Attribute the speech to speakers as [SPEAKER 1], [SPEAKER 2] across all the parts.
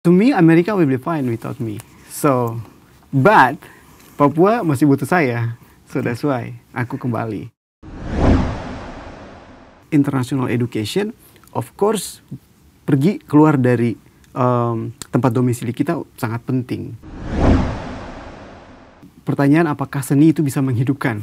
[SPEAKER 1] To me, America will be fine without me. So, but Papua masih butuh saya. So that's why aku kembali. International education, of course, pergi keluar dari tempat domisili kita sangat penting. Pertanyaan, apakah seni itu bisa menghidupkan?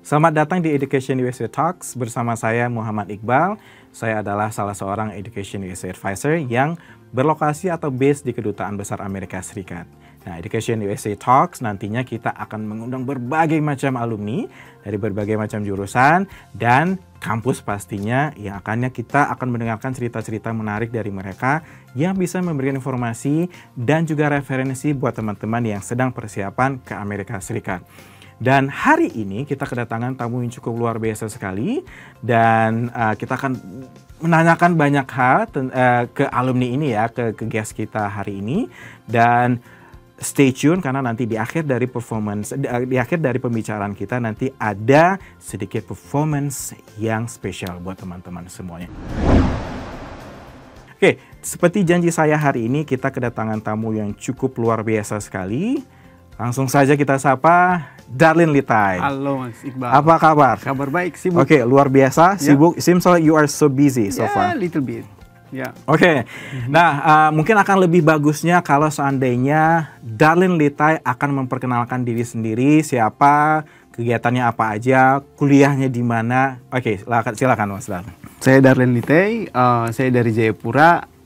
[SPEAKER 2] Selamat datang di Education USA Talks bersama saya Muhammad Iqbal. Saya adalah salah seorang Education USA Advisor yang berlokasi atau base di Kedutaan Besar Amerika Serikat. Nah, Education USA Talks nantinya kita akan mengundang berbagai macam alumni dari berbagai macam jurusan dan kampus pastinya yang kita akan mendengarkan cerita-cerita menarik dari mereka yang bisa memberikan informasi dan juga referensi buat teman-teman yang sedang persiapan ke Amerika Serikat. Dan hari ini kita kedatangan tamu yang cukup luar biasa sekali dan kita akan menanyakan banyak hal ke alumni ini ya, ke guest kita hari ini. Dan stay tune karena nanti di akhir dari pembicaraan kita nanti ada sedikit performance yang spesial buat teman-teman semuanya. Oke, seperti janji saya hari ini kita kedatangan tamu yang cukup luar biasa sekali. Langsung saja kita sapa Darlene Litai.
[SPEAKER 1] Halo Mas Iqbal.
[SPEAKER 2] Apa kabar?
[SPEAKER 1] Kabar baik, sibuk.
[SPEAKER 2] Oke, luar biasa, sibuk. Seems like you are so busy so far.
[SPEAKER 1] Yeah, little bit. Ya.
[SPEAKER 2] Oke. Nah, mungkin akan lebih bagusnya kalau seandainya Darlene Litai akan memperkenalkan diri sendiri, siapa, kegiatannya apa aja, kuliahnya di mana. Oke, silakan Mas Darlene.
[SPEAKER 1] Saya Darlene Litai, saya dari Jayapura.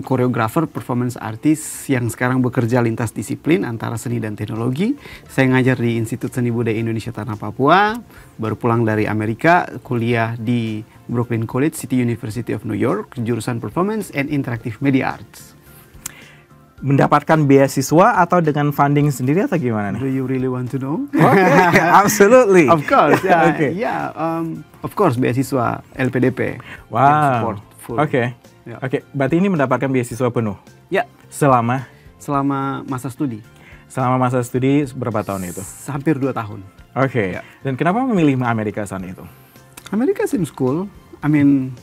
[SPEAKER 1] Koreografer, performance artist yang sekarang bekerja lintas disiplin antara seni dan teknologi. Saya ngajar di Institut Seni Budaya Indonesia Tanah Papua, baru pulang dari Amerika, kuliah di Brooklyn College, City University of New York, jurusan Performance and Interactive Media Arts.
[SPEAKER 2] Mendapatkan beasiswa atau dengan funding sendiri atau gimana nih?
[SPEAKER 1] Do you really want to know?
[SPEAKER 2] Okay, absolutely.
[SPEAKER 1] Of course, yeah,
[SPEAKER 2] Okay.
[SPEAKER 1] yeah, of course beasiswa LPDP.
[SPEAKER 2] Wow.
[SPEAKER 1] Oke.
[SPEAKER 2] Okay.
[SPEAKER 1] Ya.
[SPEAKER 2] Oke, berarti ini mendapatkan beasiswa penuh?
[SPEAKER 1] Ya.
[SPEAKER 2] Selama
[SPEAKER 1] masa studi.
[SPEAKER 2] Selama masa studi berapa tahun itu?
[SPEAKER 1] Hampir 2 tahun.
[SPEAKER 2] Oke.
[SPEAKER 1] Ya.
[SPEAKER 2] Dan kenapa memilih Amerika saat itu?
[SPEAKER 1] America seems cool. I mean,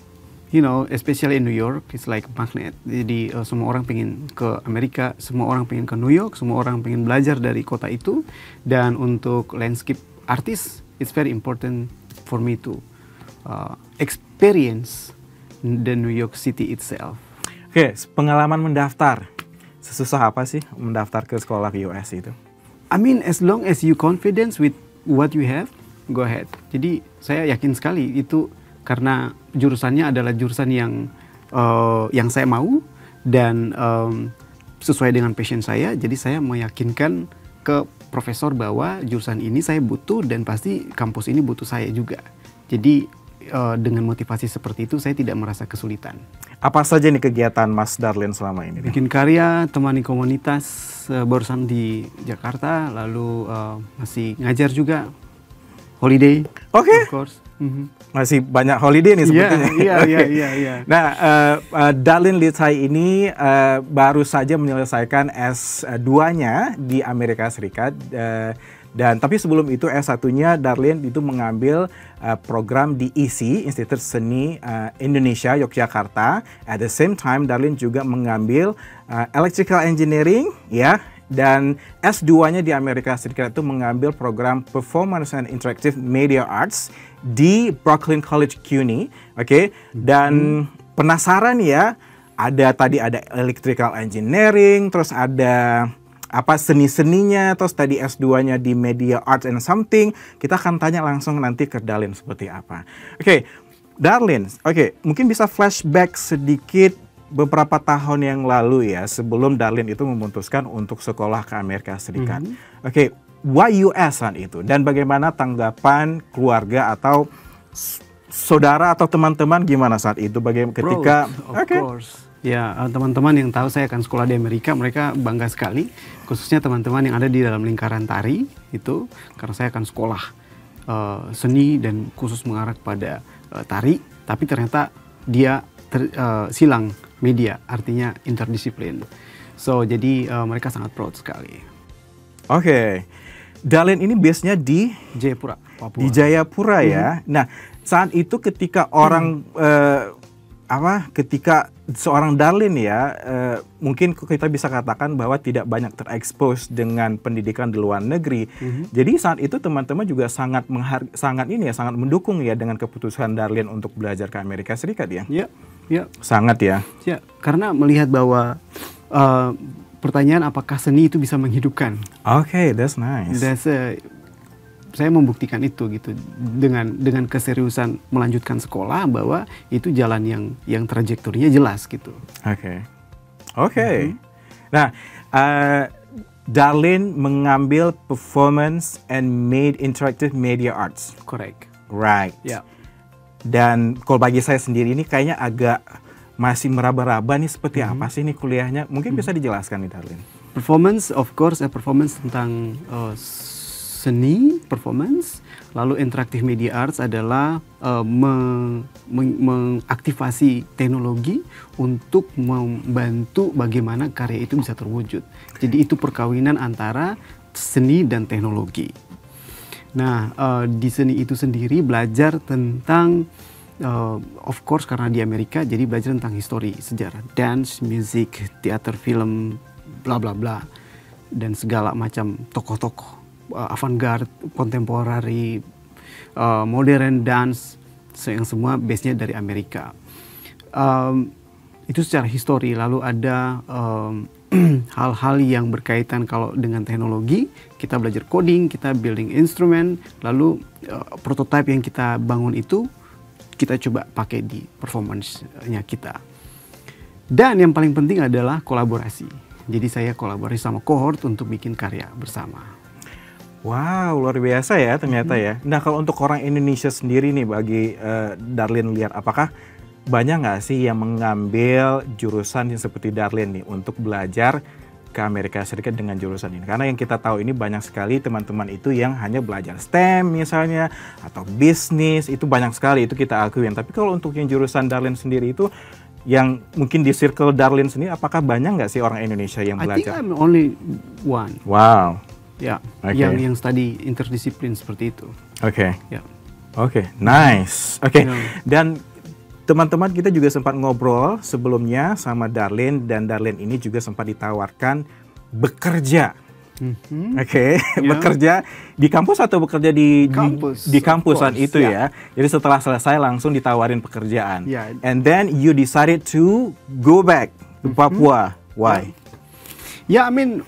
[SPEAKER 1] you know, especially in New York, it's like magnet. Jadi semua orang pengen ke Amerika, semua orang pengen ke New York, semua orang pengen belajar dari kota itu. Dan untuk landscape artist, it's very important for me to experience the New York City itself.
[SPEAKER 2] Oke, pengalaman mendaftar. Sesusah apa sih mendaftar ke sekolah US itu?
[SPEAKER 1] I mean, as long as you confidence with what you have, go ahead. Jadi saya yakin sekali itu karena jurusannya adalah jurusan yang saya mau dan sesuai dengan passion saya. Jadi saya meyakinkan ke profesor bahwa jurusan ini saya butuh dan pasti kampus ini butuh saya juga. Jadi dengan motivasi seperti itu saya tidak merasa kesulitan.
[SPEAKER 2] Apa saja nih kegiatan Mas Darlene selama ini?
[SPEAKER 1] Bikin karya, temani komunitas, barusan di Jakarta, lalu masih ngajar juga, holiday.
[SPEAKER 2] Oke.
[SPEAKER 1] Of course.
[SPEAKER 2] Masih banyak holiday nih sepertinya.
[SPEAKER 1] Iya.
[SPEAKER 2] Nah, Darlene Litai ini baru saja menyelesaikan S2-nya di Amerika Serikat. Dan tapi sebelum itu S1-nya Darlene itu mengambil program di ISI, Institut Seni Indonesia Yogyakarta. At the same time Darlene juga mengambil Electrical Engineering ya. Dan S2-nya di Amerika Serikat itu mengambil program Performance and Interactive Media Arts di Brooklyn College CUNY. Oke. Dan penasaran ya, ada Electrical Engineering, terus ada seni-seninya, terus tadi S2-nya di Media Arts and Something. Kita akan tanya langsung nanti ke Darlene seperti apa. Oke, Darlene, mungkin bisa flashback sedikit beberapa tahun yang lalu ya, sebelum Darlene itu memutuskan untuk sekolah ke Amerika Serikat. Oke, why US saat itu? Dan bagaimana tanggapan keluarga atau saudara atau teman-teman gimana saat itu? Bagaimana ketika?
[SPEAKER 1] Of course. Ya, teman-teman yang tahu saya akan sekolah di Amerika, mereka bangga sekali, khususnya teman-teman yang ada di dalam lingkaran tari itu, karena saya akan sekolah seni dan khusus mengarah kepada tari, tapi ternyata dia silang media, artinya interdisiplin. So jadi mereka sangat proud sekali.
[SPEAKER 2] Oke. Darlene ini base-nya di
[SPEAKER 1] Jayapura, Papua.
[SPEAKER 2] Di Jayapura ya. Nah, saat itu ketika orang ketika seorang Darlene ya, mungkin kita bisa katakan bahwa tidak banyak terekspos dengan pendidikan di luar negeri. Jadi saat itu teman-teman juga sangat sangat mendukung ya dengan keputusan Darlene untuk belajar ke Amerika Serikat ya.
[SPEAKER 1] Ya.
[SPEAKER 2] Sangat ya.
[SPEAKER 1] Ya, karena melihat bahwa pertanyaan apakah seni itu bisa menghidupkan.
[SPEAKER 2] Oke, that's nice.
[SPEAKER 1] Saya membuktikan itu gitu dengan keseriusan melanjutkan sekolah bahwa itu jalan yang trajektorinya jelas gitu.
[SPEAKER 2] Oke. Nah, Darlene mengambil performance and made interactive media arts.
[SPEAKER 1] Correct.
[SPEAKER 2] Right.
[SPEAKER 1] Ya.
[SPEAKER 2] Dan kalau bagi saya sendiri ini kayaknya agak masih meraba-raba nih seperti apa sih nih kuliahnya. Mungkin bisa dijelaskan nih Darlene.
[SPEAKER 1] Performance, of course, performance tentang seni, performance. Lalu interactive media arts adalah mengaktifasi teknologi untuk membantu bagaimana karya itu bisa terwujud. Jadi itu perkawinan antara seni dan teknologi. Nah, di seni itu sendiri belajar tentang of course karena di Amerika jadi belajar tentang histori, sejarah, dance, music, teater, film, bla bla bla, dan segala macam tokoh-tokoh avant-garde, contemporary, modern dance, yang semua base-nya dari Amerika. Itu secara histori. Lalu ada hal-hal yang berkaitan kalau dengan teknologi, kita belajar coding, kita building instrument, lalu prototype yang kita bangun itu kita coba pakai di performance-nya kita. Dan yang paling penting adalah kolaborasi. Jadi saya kolaborasi sama cohort untuk bikin karya bersama.
[SPEAKER 2] Wow, luar biasa ya ternyata ya. Nah, kalau untuk orang Indonesia sendiri nih, bagi Darlene lihat, apakah banyak nggak sih yang mengambil jurusan yang seperti Darlene nih untuk belajar ke Amerika Serikat dengan jurusan ini? Karena yang kita tahu ini banyak sekali teman-teman itu yang hanya belajar STEM misalnya, atau bisnis, itu banyak sekali, itu kita akuin. Tapi kalau untuk yang jurusan Darlene sendiri itu, yang mungkin di circle Darlene sendiri, apakah banyak nggak sih orang Indonesia yang belajar?
[SPEAKER 1] I think I'm only one.
[SPEAKER 2] Wow.
[SPEAKER 1] Ya,
[SPEAKER 2] Okay.
[SPEAKER 1] yang study interdisiplin seperti itu.
[SPEAKER 2] Oke.
[SPEAKER 1] Ya.
[SPEAKER 2] Oke, nice. Oke.
[SPEAKER 1] Ya.
[SPEAKER 2] Dan teman-teman kita juga sempat ngobrol sebelumnya sama Darlene, dan Darlene ini juga sempat ditawarkan bekerja. Oke, bekerja di kampus atau bekerja di kampusan itu ya. Jadi setelah selesai langsung ditawarin pekerjaan.
[SPEAKER 1] Yeah.
[SPEAKER 2] And then you decided to go back to Papua. Why?
[SPEAKER 1] Yeah, I mean,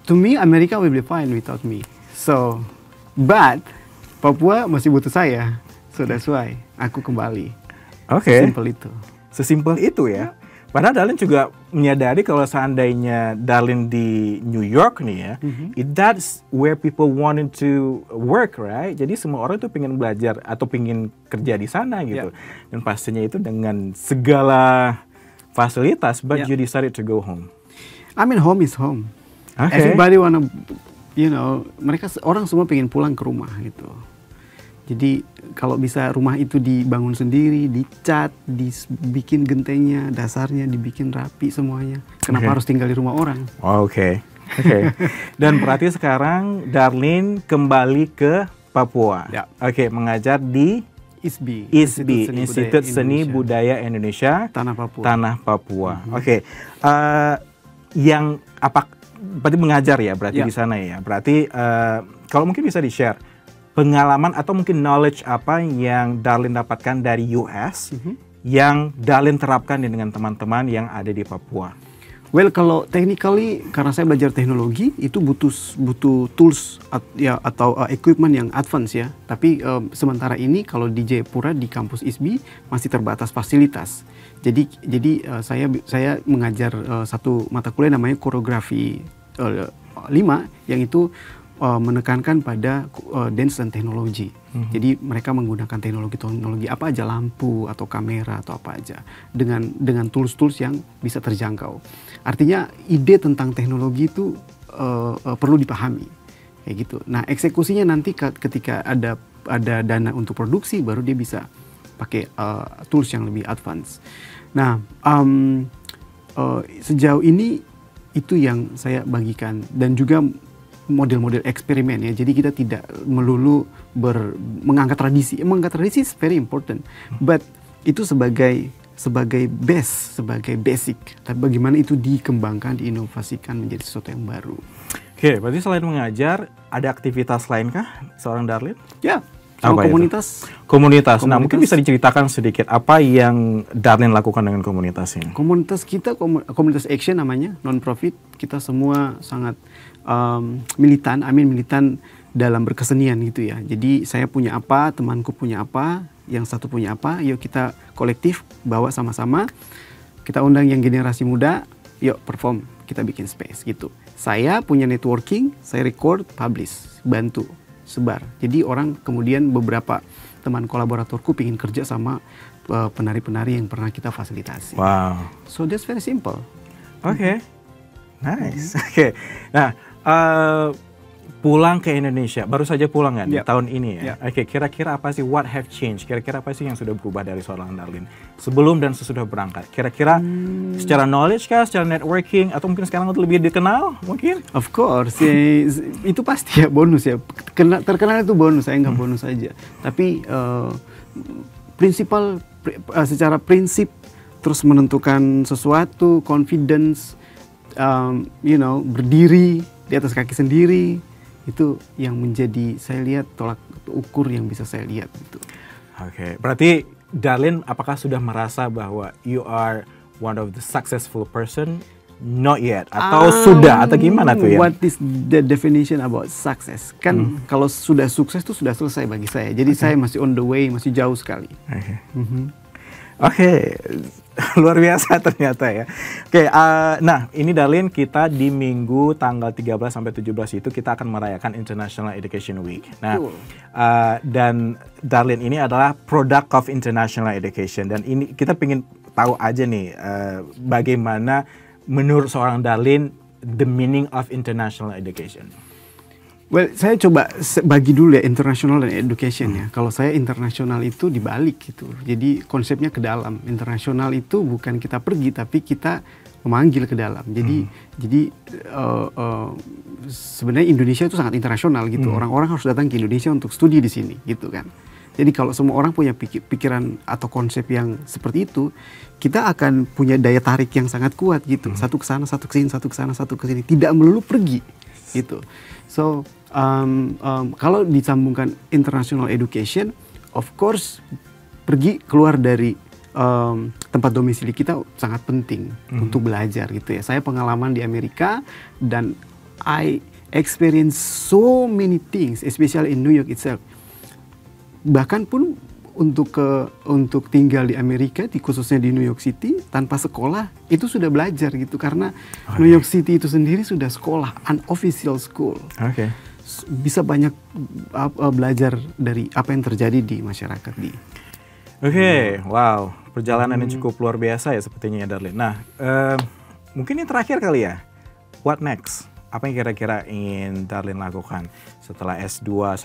[SPEAKER 1] to me America will be fine without me. So, but Papua masih butuh saya. So that's why aku kembali.
[SPEAKER 2] Oke.
[SPEAKER 1] Simple itu.
[SPEAKER 2] Sesimpel itu ya. Padahal Darlene juga menyadari kalau seandainya Darlene di New York nih ya, that's where people wanted to work, right? Jadi semua orang tuh pengen belajar atau pengen kerja di sana gitu. Dan pastinya itu dengan segala fasilitas, but you decided to go home.
[SPEAKER 1] I mean, home is home.
[SPEAKER 2] Okay.
[SPEAKER 1] Everybody wanna, orang semua pengen pulang ke rumah gitu. Jadi kalau bisa rumah itu dibangun sendiri, dicat, dibikin gentengnya, dasarnya dibikin rapi semuanya. Kenapa harus tinggal di rumah orang?
[SPEAKER 2] Oke. Dan berarti sekarang Darlene kembali ke Papua.
[SPEAKER 1] Ya.
[SPEAKER 2] Oke, mengajar di
[SPEAKER 1] ISBI,
[SPEAKER 2] Institut Seni Budaya Indonesia, Tanah Papua. Oke. Yang apa? Berarti mengajar ya, berarti di sana ya. Berarti kalau mungkin bisa di-share pengalaman atau mungkin knowledge apa yang Darlene dapatkan dari US yang Darlene terapkan dengan teman-teman yang ada di Papua.
[SPEAKER 1] Well, kalau technically karena saya belajar teknologi itu butuh tools atau equipment yang advance ya. Tapi sementara ini kalau di Jayapura di kampus ISBI masih terbatas fasilitas. Jadi saya mengajar satu mata kuliah namanya koreografi 5 yang itu menekankan pada dance dan teknologi. Jadi mereka menggunakan teknologi apa aja, lampu atau kamera atau apa aja dengan tools-tools yang bisa terjangkau. Artinya ide tentang teknologi itu perlu dipahami kayak gitu. Nah, eksekusinya nanti ketika ada dana untuk produksi baru dia bisa pakai tools yang lebih advance. Nah, sejauh ini itu yang saya bagikan, dan juga model-model eksperimen ya. Jadi kita tidak melulu mengangkat tradisi. Mengangkat tradisi is very important, but itu sebagai base, sebagai basic. Tapi bagaimana itu dikembangkan, diinovasikan menjadi sesuatu yang baru.
[SPEAKER 2] Oke, berarti selain mengajar, ada aktivitas lainkah seorang Darlene?
[SPEAKER 1] Ya, sama komunitas.
[SPEAKER 2] Komunitas. Nah, mungkin bisa diceritakan sedikit apa yang Darlene lakukan dengan komunitas ini?
[SPEAKER 1] Komunitas kita, komunitas Action namanya, non-profit. Kita semua sangat militan dalam berkesenian gitu ya. Jadi saya punya apa, temanku punya apa, yang satu punya apa, yuk kita kolektif bawa sama-sama. Kita undang yang generasi muda, yuk perform, kita bikin space gitu. Saya punya networking, saya record, publish, bantu, sebar. Jadi orang kemudian beberapa teman kolaboratorku pingin kerja sama penari-penari yang pernah kita fasilitasi.
[SPEAKER 2] Wow.
[SPEAKER 1] So that's very simple.
[SPEAKER 2] Oke. Nice. Oke. Nah, pulang ke Indonesia, baru saja pulang kan tahun ini ya. Oke, kira-kira apa sih what have changed? Kira-kira apa sih yang sudah berubah dari seorang Darlene sebelum dan sesudah berangkat? Kira-kira secara knowledge kah, secara networking, atau mungkin sekarang lebih dikenal mungkin?
[SPEAKER 1] Of course, itu pasti ya bonus ya. Terkenal itu bonus, saya nggak bonus aja. Tapi secara prinsip terus menentukan sesuatu, confidence, berdiri di atas kaki sendiri. Itu yang menjadi saya lihat tolak ukur yang bisa saya lihat gitu.
[SPEAKER 2] Oke, berarti Darlene apakah sudah merasa bahwa you are one of the successful person? Not yet, atau sudah, atau gimana tuh ya?
[SPEAKER 1] What is the definition about success? Kan kalau sudah sukses itu sudah selesai bagi saya. Jadi saya masih on the way, masih jauh sekali.
[SPEAKER 2] Oke, luar biasa ternyata ya. Oke, nah ini Darlene, kita di minggu tanggal 13 sampai 17 itu kita akan merayakan International Education Week. Nah, dan Darlene ini adalah product of International Education, dan ini kita pengen tahu aja nih bagaimana menurut seorang Darlene the meaning of International Education.
[SPEAKER 1] Well, saya coba bagi dulu ya international dan education ya. Kalau saya internasional itu dibalik gitu. Jadi konsepnya ke dalam. Internasional itu bukan kita pergi, tapi kita memanggil ke dalam. Jadi sebenarnya Indonesia itu sangat internasional gitu. Orang-orang harus datang ke Indonesia untuk studi di sini gitu kan. Jadi kalau semua orang punya pikiran atau konsep yang seperti itu, kita akan punya daya tarik yang sangat kuat gitu. Satu ke sana, satu ke sini, satu ke sana, satu ke sini. Tidak melulu pergi gitu. So kalau disambungkan international education, of course pergi keluar dari tempat domisili kita sangat penting untuk belajar gitu ya. Saya pengalaman di Amerika dan I experience so many things, especially in New York itself. Bahkan pun untuk tinggal di Amerika, khususnya di New York City, tanpa sekolah itu sudah belajar gitu, karena New York City itu sendiri sudah sekolah, unofficial school. Bisa banyak belajar dari apa yang terjadi di masyarakat di.
[SPEAKER 2] Wow, perjalanan yang cukup luar biasa ya sepertinya ya Darlene. Nah, mungkin yang terakhir kali ya, what next? Apa yang kira-kira ingin Darlene lakukan setelah S2,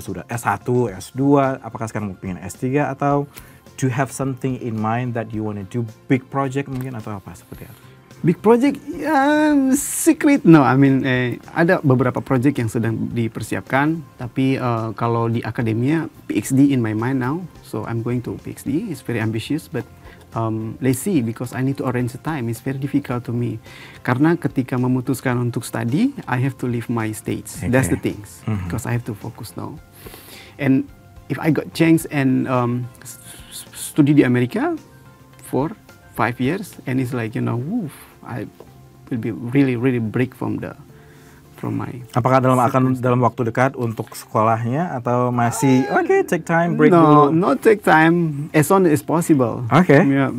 [SPEAKER 2] sudah S1, S2, apakah sekarang mau pengen S3, atau do you have something in mind that you want to do, big project mungkin, atau apa seperti apa?
[SPEAKER 1] Big project, secret, no, I mean, ada beberapa project yang sedang dipersiapkan, tapi kalau di akademia, PhD in my mind now, so I'm going to PhD, it's very ambitious, but let's see, because I need to arrange the time. It's very difficult to me. Karena ketika memutuskan untuk study, I have to leave my states. That's the things. Because I have to focus now. And if I got chance and study di Amerika for 5 years, and it's like, I will be really break from my.
[SPEAKER 2] Apakah dalam waktu dekat untuk sekolahnya, atau masih take time, break dulu?
[SPEAKER 1] No, not take time, as soon as possible. Yeah.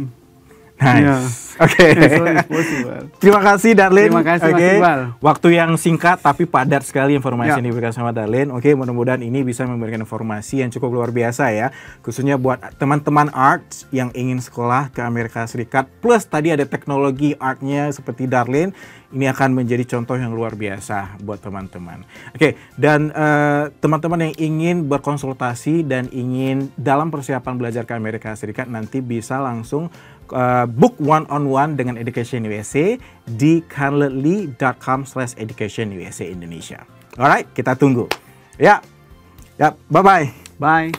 [SPEAKER 2] Nice.
[SPEAKER 1] As soon as possible.
[SPEAKER 2] Terima kasih Darlene.
[SPEAKER 1] Terima kasih Mas Iqbal.
[SPEAKER 2] Waktu yang singkat tapi padat sekali informasi yang diberikan sama Darlene. Mudah-mudahan ini bisa memberikan informasi yang cukup luar biasa ya, khususnya buat teman-teman arts yang ingin sekolah ke Amerika Serikat. Plus tadi ada teknologi artnya seperti Darlene. Ini akan menjadi contoh yang luar biasa buat teman-teman. Dan teman-teman yang ingin berkonsultasi dan ingin dalam persiapan belajar ke Amerika Serikat, nanti bisa langsung book one-on-one dengan Education USA di carletlee.com/educationusa Indonesia. Alright, kita tunggu. Ya, bye-bye.
[SPEAKER 1] Bye.